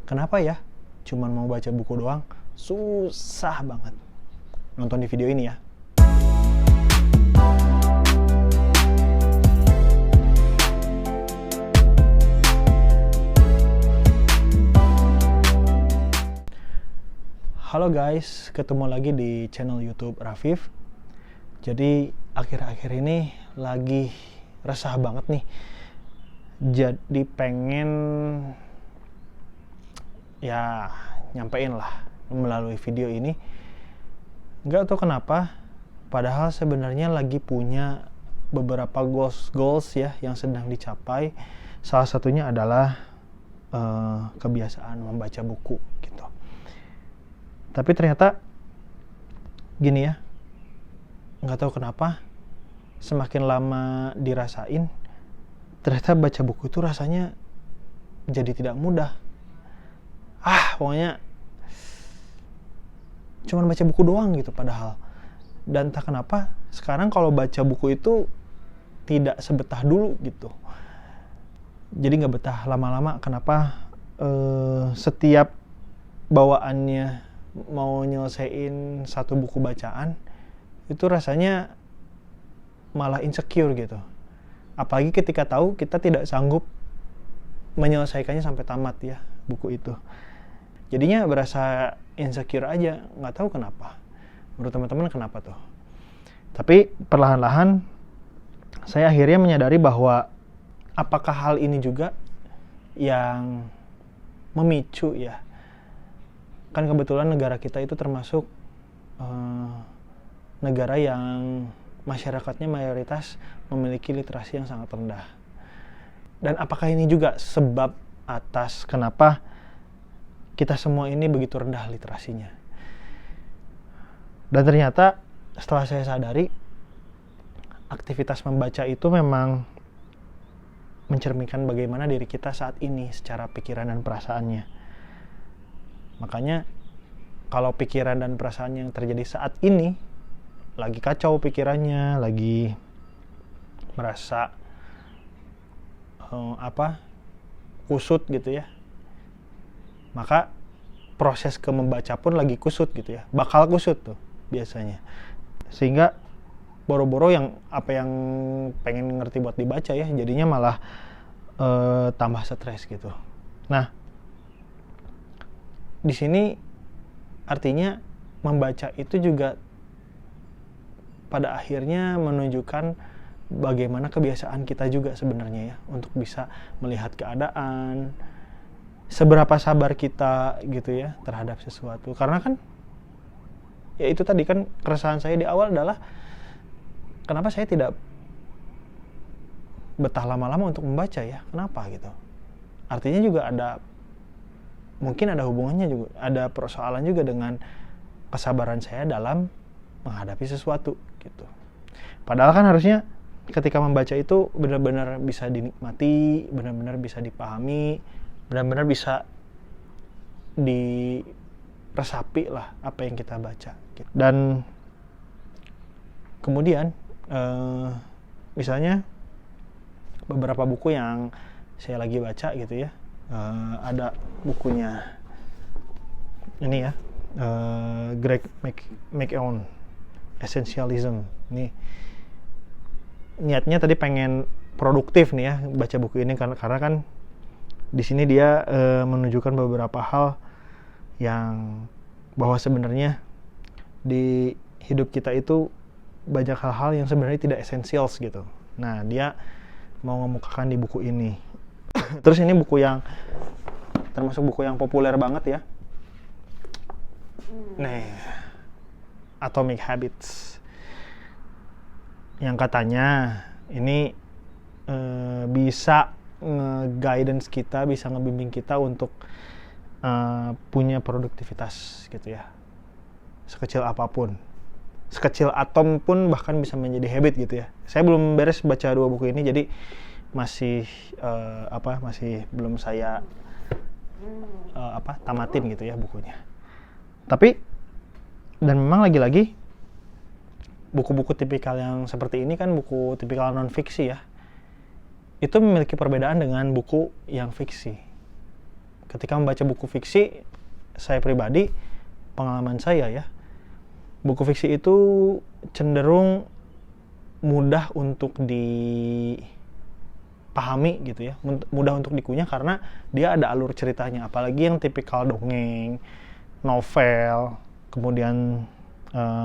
Kenapa ya? Cuman mau baca buku doang, susah banget. Nonton di video ini ya. Halo guys, ketemu lagi di channel YouTube Rafif. Jadi akhir-akhir ini lagi resah banget nih. Jadi pengen ya nyampein lah melalui video ini. Nggak tahu kenapa, padahal sebenarnya lagi punya beberapa goals ya yang sedang dicapai. Salah satunya adalah kebiasaan membaca buku gitu. Tapi ternyata gini ya, nggak tahu kenapa semakin lama dirasain, ternyata baca buku itu rasanya jadi tidak mudah. Pokoknya cuman baca buku doang gitu padahal. Dan entah kenapa sekarang kalau baca buku itu tidak sebetah dulu gitu. Jadi nggak betah lama-lama. Kenapa setiap bawaannya mau nyelesain satu buku bacaan itu rasanya malah insecure gitu. Apalagi ketika tahu kita tidak sanggup menyelesaikannya sampai tamat ya buku itu. Jadinya berasa insecure aja, nggak tahu kenapa. Menurut teman-teman kenapa tuh? Tapi perlahan-lahan saya akhirnya menyadari bahwa apakah hal ini juga yang memicu ya. Kan kebetulan negara kita itu termasuk negara yang masyarakatnya mayoritas memiliki literasi yang sangat rendah. Dan apakah ini juga sebab atas kenapa kita semua ini begitu rendah literasinya? Dan ternyata setelah saya sadari, aktivitas membaca itu memang mencerminkan bagaimana diri kita saat ini secara pikiran dan perasaannya. Makanya kalau pikiran dan perasaan yang terjadi saat ini lagi kacau pikirannya, lagi merasa kusut gitu ya, maka proses ke membaca pun lagi kusut gitu ya, bakal kusut tuh biasanya. Sehingga boro-boro yang pengen ngerti buat dibaca ya, jadinya malah tambah stres gitu. Nah, di sini artinya membaca itu juga pada akhirnya menunjukkan bagaimana kebiasaan kita juga sebenarnya ya untuk bisa melihat keadaan, seberapa sabar kita gitu ya terhadap sesuatu. Karena kan ya itu tadi kan keresahan saya di awal adalah kenapa saya tidak betah lama-lama untuk membaca ya, kenapa gitu. Artinya juga mungkin ada hubungannya juga, ada persoalan juga dengan kesabaran saya dalam menghadapi sesuatu gitu. Padahal kan harusnya ketika membaca itu benar-benar bisa dinikmati, benar-benar bisa dipahami, benar-benar bisa diresapi lah apa yang kita baca gitu. Dan kemudian misalnya beberapa buku yang saya lagi baca gitu ya, ada bukunya ini ya, Greg McKeown, Essentialism. Ini niatnya tadi pengen produktif nih ya baca buku ini karena kan di sini dia menunjukkan beberapa hal yang bahwa sebenarnya di hidup kita itu banyak hal-hal yang sebenarnya tidak essentials gitu. Nah, dia mau mengemukakan di buku ini. Terus ini buku yang termasuk buku yang populer banget ya. Nih, Atomic Habits. Yang katanya ini bisa nge-guidance kita, bisa ngebimbing kita untuk punya produktivitas gitu ya. Sekecil apapun. Sekecil atom pun bahkan bisa menjadi habit gitu ya. Saya belum beres baca 2 buku ini, jadi masih masih belum saya tamatin gitu ya bukunya. Tapi dan memang lagi-lagi buku-buku tipikal yang seperti ini kan buku tipikal non fiksi ya. Itu memiliki perbedaan dengan buku yang fiksi. ketika membaca buku fiksi, saya pribadi, pengalaman saya ya, buku fiksi itu cenderung mudah untuk dipahami gitu ya, mudah untuk dikunyah karena dia ada alur ceritanya, apalagi yang tipikal dongeng, novel, kemudian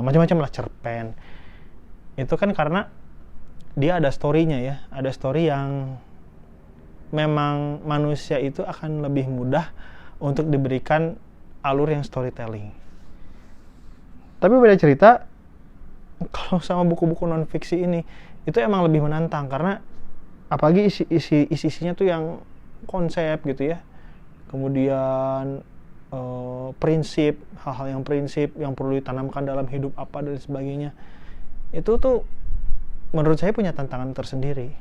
macam-macam lah, cerpen. Itu kan karena dia ada story-nya ya, ada story yang memang manusia itu akan lebih mudah untuk diberikan alur yang storytelling. Tapi beda cerita kalau sama buku-buku non fiksi ini, itu emang lebih menantang karena apalagi isi-isinya tuh yang konsep gitu ya, kemudian prinsip, hal-hal yang prinsip yang perlu ditanamkan dalam hidup apa dan sebagainya. Itu tuh menurut saya punya tantangan tersendiri.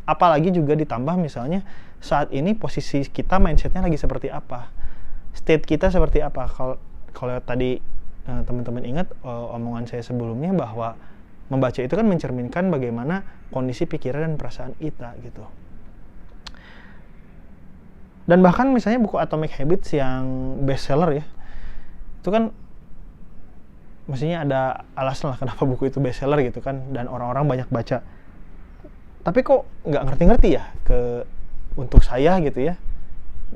Apalagi juga ditambah misalnya saat ini posisi kita mindsetnya lagi seperti apa, state kita seperti apa. Kalau tadi teman-teman ingat omongan saya sebelumnya bahwa membaca itu kan mencerminkan bagaimana kondisi pikiran dan perasaan kita gitu. Dan bahkan misalnya buku Atomic Habits yang bestseller ya, itu kan mestinya ada alasan lah kenapa buku itu bestseller gitu kan, dan orang-orang banyak baca. Tapi kok nggak ngerti-ngerti ya untuk saya gitu ya,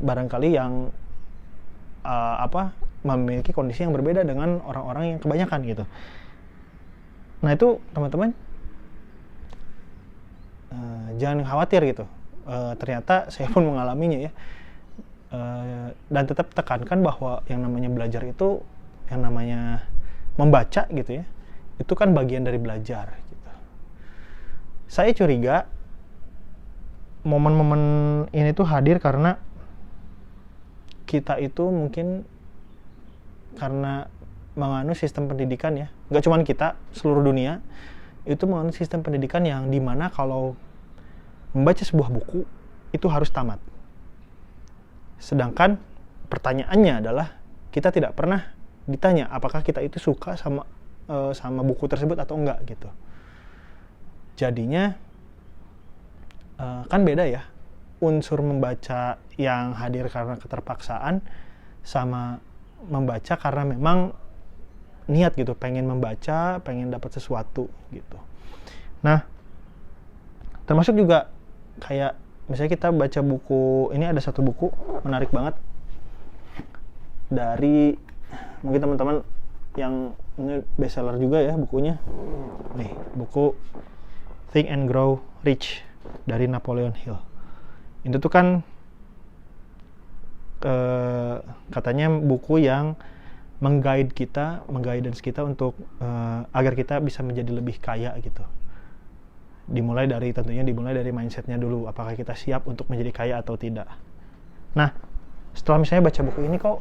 barangkali yang memiliki kondisi yang berbeda dengan orang-orang yang kebanyakan gitu. Nah itu teman-teman jangan khawatir gitu. Ternyata saya pun mengalaminya ya. Dan tetap tekankan bahwa yang namanya belajar itu, yang namanya membaca gitu ya, itu kan bagian dari belajar gitu. Saya curiga momen-momen ini tuh hadir karena kita itu mungkin karena menganut sistem pendidikan ya, nggak cuma kita, seluruh dunia itu menganut sistem pendidikan yang dimana kalau membaca sebuah buku itu harus tamat. Sedangkan pertanyaannya adalah kita tidak pernah ditanya apakah kita itu suka sama buku tersebut atau enggak gitu. Jadinya kan beda ya unsur membaca yang hadir karena keterpaksaan sama membaca karena memang niat gitu, pengen membaca, pengen dapat sesuatu gitu. Nah, termasuk juga kayak misalnya kita baca buku, ini ada satu buku menarik banget dari mungkin teman-teman yang ini bestseller juga ya bukunya. Nih, buku Think and Grow Rich dari Napoleon Hill. Itu tuh kan katanya buku yang mengguidance kita untuk agar kita bisa menjadi lebih kaya gitu. Dimulai dari mindsetnya dulu, apakah kita siap untuk menjadi kaya atau tidak. Nah, setelah misalnya baca buku ini kok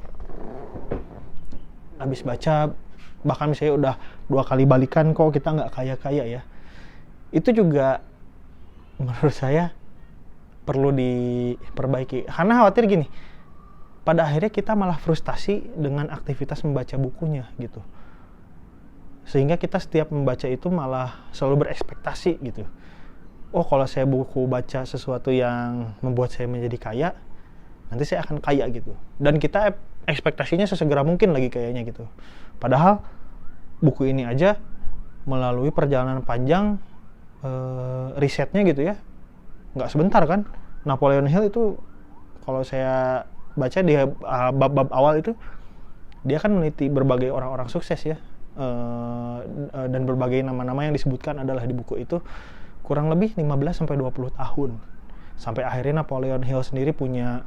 habis baca, bahkan misalnya udah 2 kali balikan kok kita nggak kaya-kaya ya. Itu juga menurut saya perlu diperbaiki. Karena khawatir gini, pada akhirnya kita malah frustasi dengan aktivitas membaca bukunya gitu. Sehingga kita setiap membaca itu malah selalu berekspektasi gitu. Oh, kalau saya baca sesuatu yang membuat saya menjadi kaya, nanti saya akan kaya gitu. Dan kita ekspektasinya sesegera mungkin lagi kayaknya gitu. Padahal buku ini aja melalui perjalanan panjang risetnya gitu ya. Nggak sebentar kan. Napoleon Hill itu kalau saya baca di bab-bab awal itu, dia kan meneliti berbagai orang-orang sukses ya, dan berbagai nama-nama yang disebutkan adalah di buku itu kurang lebih 15-20 tahun sampai akhirnya Napoleon Hill sendiri punya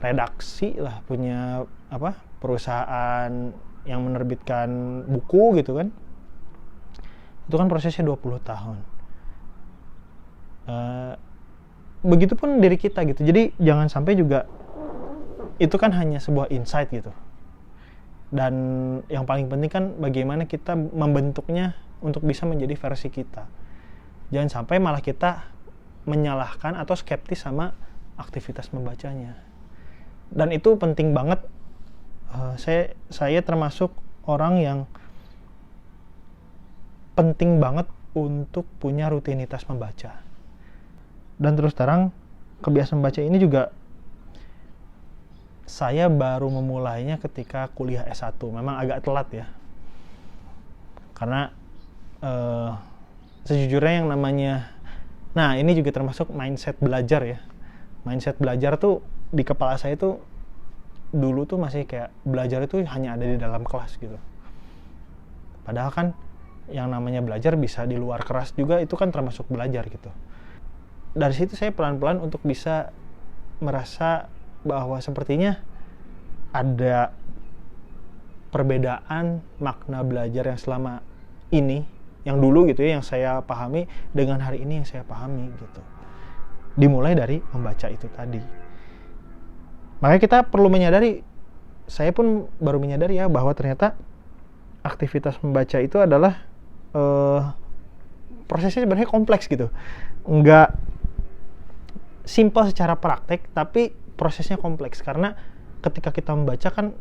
redaksi lah, punya perusahaan yang menerbitkan buku gitu kan. Itu kan prosesnya 20 tahun. Begitupun diri kita gitu. Jadi jangan sampai juga itu kan hanya sebuah insight gitu. Dan yang paling penting kan bagaimana kita membentuknya untuk bisa menjadi versi kita. Jangan sampai malah kita menyalahkan atau skeptis sama aktivitas membacanya. Dan itu penting banget. Saya termasuk orang yang penting banget untuk punya rutinitas membaca. Dan terus terang kebiasaan membaca ini juga saya baru memulainya ketika kuliah S1. Memang agak telat ya. Karena sejujurnya yang namanya, nah ini juga termasuk mindset belajar ya. Mindset belajar tuh di kepala saya tuh dulu tuh masih kayak belajar itu hanya ada di dalam kelas gitu. Padahal kan yang namanya belajar bisa di luar kelas juga, itu kan termasuk belajar gitu. Dari situ saya pelan-pelan untuk bisa merasa bahwa sepertinya ada perbedaan makna belajar yang selama ini, yang dulu gitu ya, yang saya pahami dengan hari ini yang saya pahami gitu. Dimulai dari membaca itu tadi. Makanya kita perlu menyadari, saya pun baru menyadari ya, bahwa ternyata aktivitas membaca itu adalah prosesnya sebenarnya kompleks gitu. Enggak simpel secara praktek, tapi prosesnya kompleks. Karena ketika kita membaca kan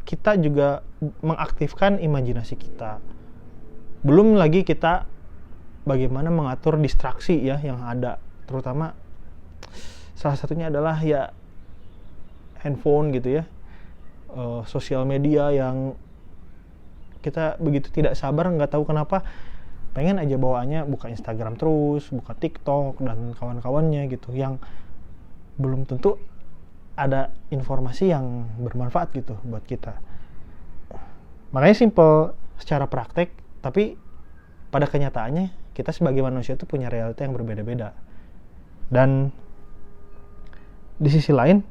kita juga mengaktifkan imajinasi kita. Belum lagi kita bagaimana mengatur distraksi ya yang ada, terutama salah satunya adalah ya handphone gitu ya, sosial media yang kita begitu tidak sabar, nggak tahu kenapa pengen aja bawaannya buka Instagram terus, buka TikTok dan kawan-kawannya gitu, yang belum tentu ada informasi yang bermanfaat gitu buat kita. Makanya simple secara praktek, tapi pada kenyataannya kita sebagai manusia itu punya realita yang berbeda-beda. Dan di sisi lain,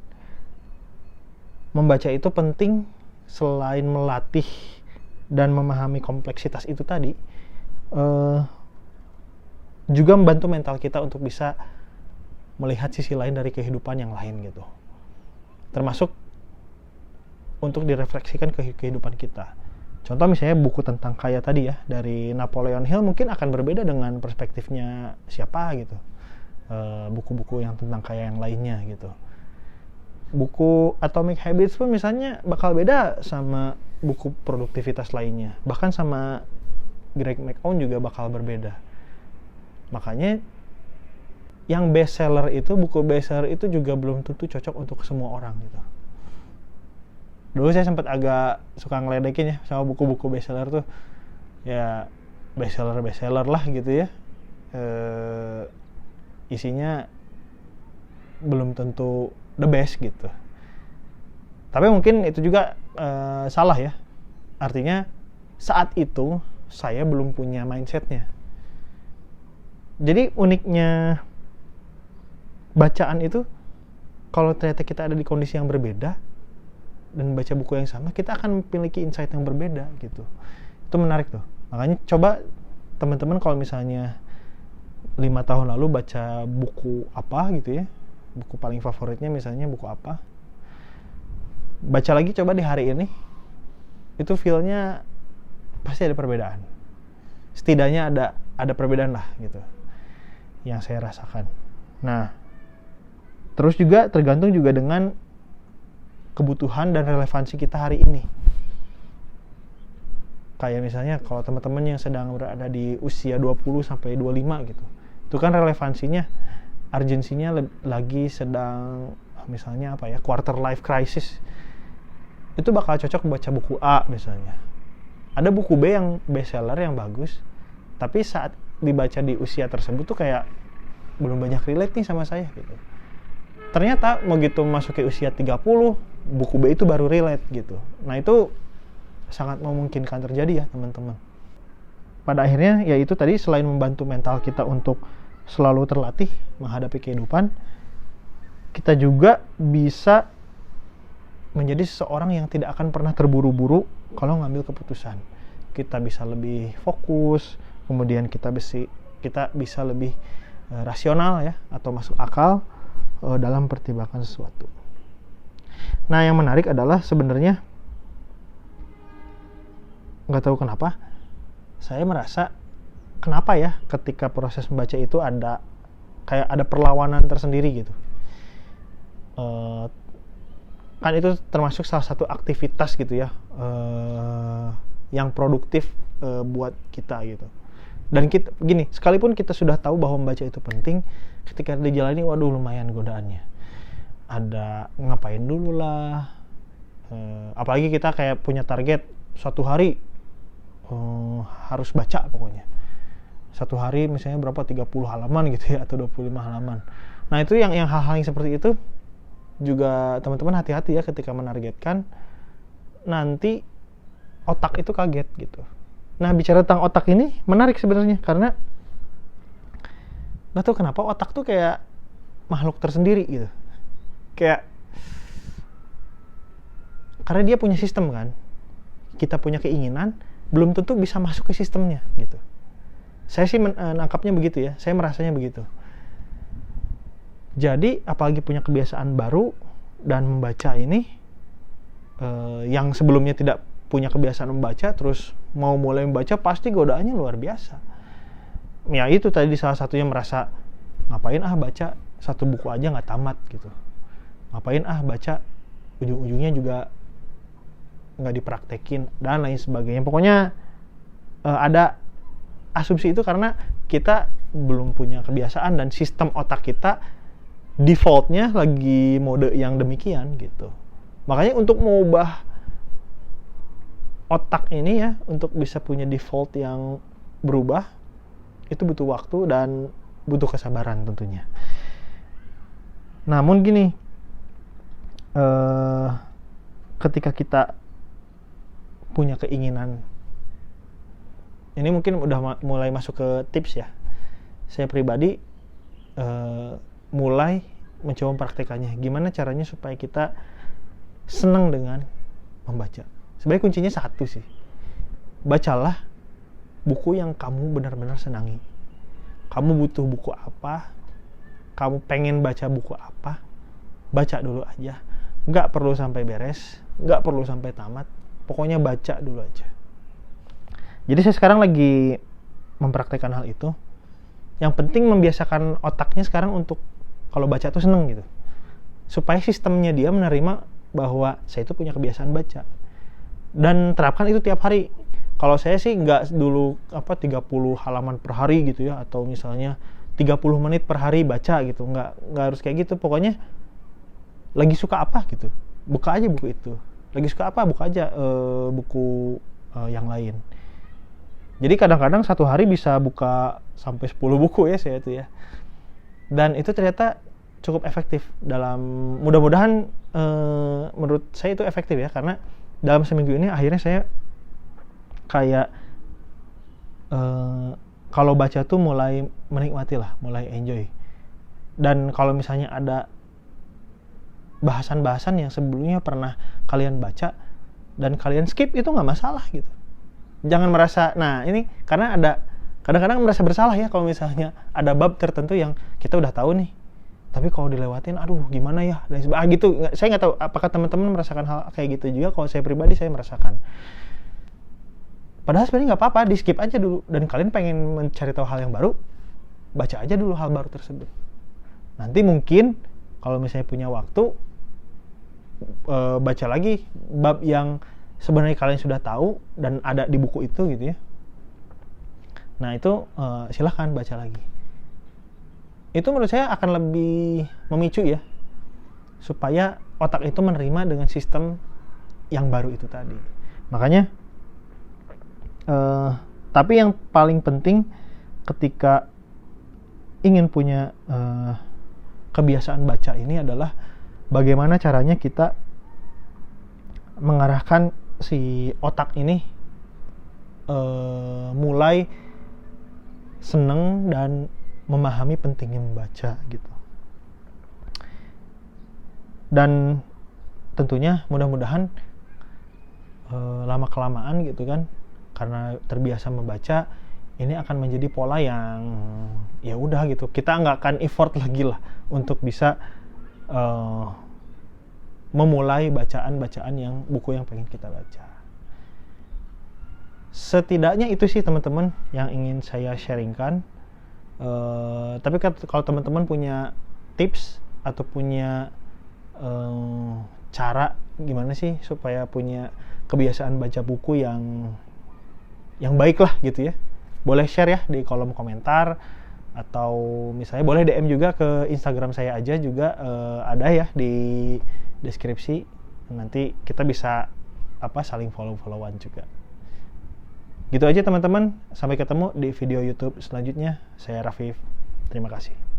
membaca itu penting selain melatih dan memahami kompleksitas itu tadi, juga membantu mental kita untuk bisa melihat sisi lain dari kehidupan yang lain gitu. Termasuk untuk direfleksikan ke kehidupan kita. Contoh misalnya buku tentang kaya tadi ya, dari Napoleon Hill mungkin akan berbeda dengan perspektifnya siapa gitu. Buku-buku yang tentang kaya yang lainnya gitu. Buku Atomic Habits pun misalnya bakal beda sama buku produktivitas lainnya. Bahkan sama Greg McKeown juga bakal berbeda. Makanya yang bestseller itu, buku bestseller itu juga belum tentu cocok untuk semua orang gitu. Dulu saya sempat agak suka ngeledekin ya sama buku-buku bestseller tuh, ya bestseller lah gitu ya, isinya belum tentu the best gitu. Tapi mungkin itu juga salah ya, artinya saat itu saya belum punya mindsetnya. Jadi uniknya bacaan itu, kalau ternyata kita ada di kondisi yang berbeda dan baca buku yang sama, kita akan memiliki insight yang berbeda gitu. Itu menarik tuh. Makanya coba teman-teman kalau misalnya 5 tahun lalu baca buku apa gitu ya, buku paling favoritnya misalnya buku apa, baca lagi coba di hari ini, itu feel-nya pasti ada perbedaan. Setidaknya ada perbedaan lah gitu yang saya rasakan. Nah, terus juga tergantung juga dengan kebutuhan dan relevansi kita hari ini. Kayak misalnya kalau teman-teman yang sedang berada di usia 20 sampai 25 gitu, itu kan relevansinya, urgensinya lagi sedang misalnya apa ya, quarter life crisis. Itu bakal cocok baca buku A misalnya. Ada buku B yang bestseller yang bagus, tapi saat dibaca di usia tersebut tuh kayak belum banyak relate nih sama saya gitu. Ternyata mau gitu masuk ke usia 30, buku B itu baru relate gitu. Nah itu sangat memungkinkan terjadi ya teman-teman. Pada akhirnya ya itu tadi, selain membantu mental kita untuk selalu terlatih menghadapi kehidupan, kita juga bisa menjadi seseorang yang tidak akan pernah terburu-buru kalau ngambil keputusan. Kita bisa lebih fokus, kemudian kita bisa lebih rasional ya, atau masuk akal dalam pertimbangan sesuatu. Nah yang menarik adalah sebenarnya, nggak tahu kenapa, saya merasa kenapa ya ketika proses membaca itu ada kayak ada perlawanan tersendiri gitu. Kan itu termasuk salah satu aktivitas gitu ya, yang produktif buat kita gitu. Dan kita gini, sekalipun kita sudah tahu bahwa membaca itu penting, ketika dijalani waduh lumayan godaannya. ada ngapain dulu lah. Apalagi kita kayak punya target satu hari harus baca pokoknya. Satu hari misalnya berapa 30 halaman gitu ya, atau 25 halaman. Nah itu yang hal-hal yang seperti itu juga teman-teman hati-hati ya ketika menargetkan, nanti otak itu kaget gitu. Nah bicara tentang otak ini menarik sebenarnya, karena nggak tahu kenapa otak tuh kayak makhluk tersendiri gitu. Kayak karena dia punya sistem kan, kita punya keinginan, belum tentu bisa masuk ke sistemnya gitu. Saya sih menangkapnya begitu ya, saya merasanya begitu. Jadi apalagi punya kebiasaan baru dan membaca ini, yang sebelumnya tidak punya kebiasaan membaca, terus mau mulai membaca, pasti godaannya luar biasa. Ya itu tadi salah satunya merasa, ngapain baca satu buku aja nggak tamat gitu. Ngapain baca, ujung-ujungnya juga nggak dipraktekin, dan lain sebagainya. Pokoknya ada asumsi itu karena kita belum punya kebiasaan dan sistem otak kita defaultnya lagi mode yang demikian gitu. Makanya untuk mengubah otak ini ya, untuk bisa punya default yang berubah, itu butuh waktu dan butuh kesabaran tentunya. Namun gini, ketika kita punya keinginan, ini mungkin udah mulai masuk ke tips ya. Saya pribadi mulai mencoba mempraktekannya. Gimana caranya supaya kita senang dengan membaca. Sebenarnya kuncinya satu sih. Bacalah buku yang kamu benar-benar senangi. Kamu butuh buku apa? Kamu pengen baca buku apa? Baca dulu aja. Nggak perlu sampai beres, nggak perlu sampai tamat. Pokoknya baca dulu aja. Jadi saya sekarang lagi mempraktekkan hal itu. Yang penting membiasakan otaknya sekarang untuk kalau baca tuh seneng gitu. Supaya sistemnya dia menerima bahwa saya itu punya kebiasaan baca. Dan terapkan itu tiap hari. Kalau saya sih nggak dulu 30 halaman per hari gitu ya, atau misalnya 30 menit per hari baca gitu. Nggak harus kayak gitu. Pokoknya lagi suka apa gitu, buka aja buku itu. Lagi suka apa, buka aja buku yang lain. Jadi kadang-kadang satu hari bisa buka sampai 10 buku ya saya itu ya. Dan itu ternyata cukup efektif dalam, mudah-mudahan menurut saya itu efektif ya, karena dalam seminggu ini akhirnya saya kayak kalau baca tuh mulai menikmati lah, mulai enjoy. Dan kalau misalnya ada bahasan-bahasan yang sebelumnya pernah kalian baca dan kalian skip, itu nggak masalah gitu. Jangan merasa, nah ini karena ada kadang-kadang merasa bersalah ya kalau misalnya ada bab tertentu yang kita udah tahu nih, tapi kalau dilewatin aduh gimana ya, dan gitu. Saya nggak tahu apakah teman-teman merasakan hal kayak gitu juga. Kalau saya pribadi saya merasakan, padahal sebenarnya nggak apa-apa, di skip aja dulu. Dan kalian pengen mencari tahu hal yang baru, baca aja dulu hal baru tersebut. Nanti mungkin kalau misalnya punya waktu, baca lagi bab yang sebenarnya kalian sudah tahu dan ada di buku itu gitu ya. Nah itu silahkan baca lagi. Itu menurut saya akan lebih memicu ya, supaya otak itu menerima dengan sistem yang baru itu tadi. Makanya tapi yang paling penting ketika ingin punya kebiasaan baca ini adalah bagaimana caranya kita mengarahkan si otak ini mulai seneng dan memahami pentingnya membaca gitu. Dan tentunya mudah-mudahan lama-kelamaan gitu kan, karena terbiasa membaca, ini akan menjadi pola yang ya udah gitu, kita nggak akan effort lagi lah untuk bisa memulai bacaan-bacaan yang buku yang pengen kita baca. Setidaknya itu sih teman-teman yang ingin saya sharingkan. Tapi kalau teman-teman punya tips atau punya cara gimana sih supaya punya kebiasaan baca buku yang baik lah gitu ya, boleh share ya di kolom komentar. atau misalnya boleh DM juga ke Instagram saya aja juga, ada ya di deskripsi, nanti kita bisa saling follow-followan juga. Gitu aja teman-teman, sampai ketemu di video YouTube selanjutnya. Saya Rafif, terima kasih.